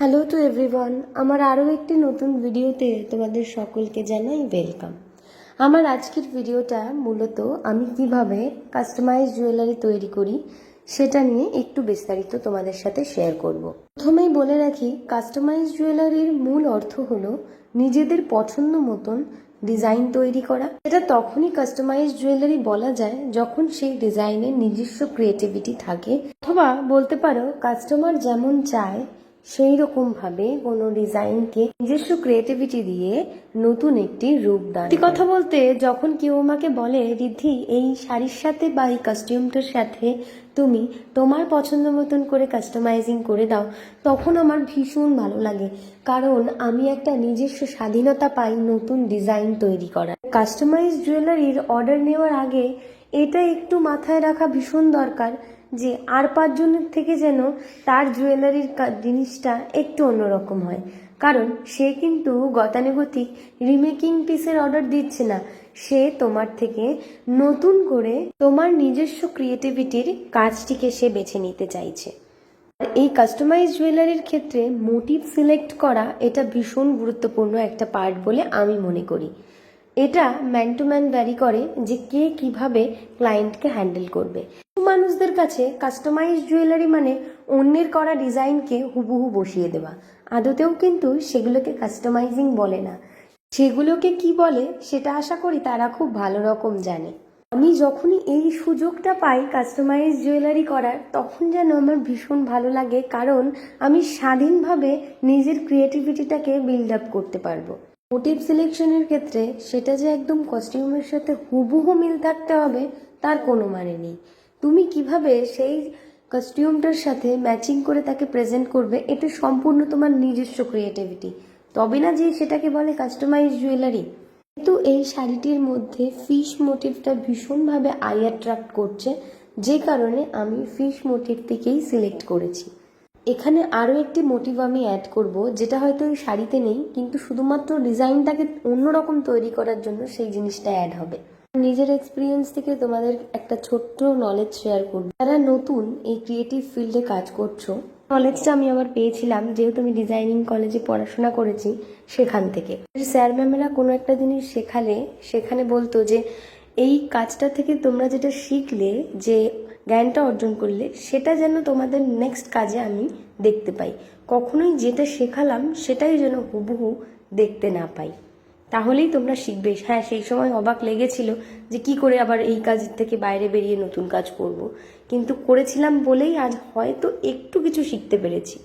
Hello to everyone, আমার আরও একটি নতুন ভিডিওতে তোমাদের সকলকে জানাই ওয়েলকাম। আমার আজকের ভিডিওটা মূলত আমি কিভাবে কাস্টমাইজ জুয়েলারি তৈরি করি সেটা নিয়ে একটু বিস্তারিত তোমাদের সাথে শেয়ার করব। প্রথমেই বলে রাখি, কাস্টমাইজ জুয়েলারির মূল অর্থ হলো নিজেদের পছন্দ মতন ডিজাইন তৈরি করা। এটা তখনই কাস্টমাইজ জুয়েলারি বলা যায় যখন সেই ডিজাইনের নিজস্ব ক্রিয়েটিভিটি থাকে, অথবা বলতে পারো কাস্টমার যেমন চায় সেই রকম ভাবে কোনো ডিজাইনকে নিজস্ব ক্রিয়েটিভিটি দিয়ে নতুন একটি রূপ দান। কথা বলতে যখন কেউ আমাকে বলে, রিদ্ধি এই শাড়ির সাথে বা এই কস্টিউমটার সাথে তুমি তোমার পছন্দ মতন করে কাস্টমাইজিং করে দাও, তখন আমার ভীষণ ভালো লাগে, কারণ আমি একটা নিজস্ব স্বাধীনতা পাই নতুন ডিজাইন তৈরি করার। কাস্টমাইজ জুয়েলারির অর্ডার নেওয়ার আগে এটা একটু মাথায় রাখা ভীষণ দরকার যে আর 5 জনের থেকে যেন তার জুয়েলারির জিনিসটা একটু অন্যরকম হয়, কারণ সে কিন্তু গতানুগতিক রিমেকিং পিসের অর্ডার দিচ্ছে না, সে তোমার থেকে নতুন করে তোমার নিজস্ব ক্রিয়েটিভিটির কাজটিকে সে বেছে নিতে চাইছে। এই কাস্টমাইজ জুয়েলারির ক্ষেত্রে মোটিভ সিলেক্ট করা এটা ভীষণ গুরুত্বপূর্ণ একটা পার্ট বলে আমি মনে করি। এটা ম্যান টু ম্যান ভ্যারি করে যে কে কিভাবে ক্লায়েন্টকে হ্যান্ডেল করবে। মানুষদের কাছে কাস্টমাইজ জুয়েলারি মানে অন্যের করা ডিজাইনকে হুবহু বসিয়ে দেওয়া। আদতেও কিন্তু সেগুলোকে কাস্টমাইজিং বলে না, সেগুলোকে কি বলে সেটা আশা করি তারা খুব ভালো রকম জানে। আমি যখনই এই সুযোগটা পাই কাস্টমাইজ জুয়েলারি করার, তখন যেন আমার ভীষণ ভালো লাগে, কারণ আমি স্বাধীনভাবে নিজের ক্রিয়েটিভিটিটাকে বিল্ড আপ করতে পারবো। মোটিভ সিলেকশনের ক্ষেত্রে সেটা যে একদম কস্টিউমের সাথে হুবহু মিল থাকতে হবে তার কোনো মানে নেই। তুমি কিভাবে সেই কস্টিউমটার সাথে ম্যাচিং করে তাকে প্রেজেন্ট করবে, এটা সম্পূর্ণ তোমার নিজস্ব ক্রিয়েটিভিটি, তবে না যে সেটাকে বলে কাস্টমাইজ জুয়েলারি। কিন্তু এই শাড়িটির মধ্যে ফিশ মোটিভটা ভীষণভাবে আই অ্যাট্রাক্ট করছে, যে কারণে আমি ফিশ মোটিভটিকেই সিলেক্ট করেছি। এখানে আরও একটি মোটিভ আমি অ্যাড করব, যেটা হয়তো এই শাড়িতে নেই, কিন্তু শুধুমাত্র ডিজাইনটাকে অন্যরকম তৈরি করার জন্য সেই জিনিসটা অ্যাড হবে। নিজের এক্সপিরিয়েন্স থেকে তোমাদের একটা ছোট্ট নলেজ শেয়ার করব। যারা নতুন এই ক্রিয়েটিভ ফিল্ডে কাজ করছো, নলেজটা আমি আবার পেয়েছিলাম যেহেতু আমি ডিজাইনিং কলেজে পড়াশোনা করেছি সেখান থেকে। স্যার ম্যামেরা কোনো একটা জিনিস শেখালে সেখানে বলতো যে এই কাজটা থেকে তোমরা যেটা শিখলে, যে জ্ঞানটা অর্জন করলে, সেটা যেন তোমাদের নেক্সট কাজে আমি দেখতে পাই। কখনোই যেটা শেখালাম সেটাই যেন হুবহু দেখতে না পাই, তাহলেই তোমরা শিখবে। হ্যাঁ, সেই সময় অবাক লেগেছিল যে কি করে আবার এই কাজ থেকে বাইরে বেরিয়ে নতুন কাজ করব, কিন্তু করেছিলাম বলেই আজ হয়তো একটু কিছু শিখতে পেরেছি।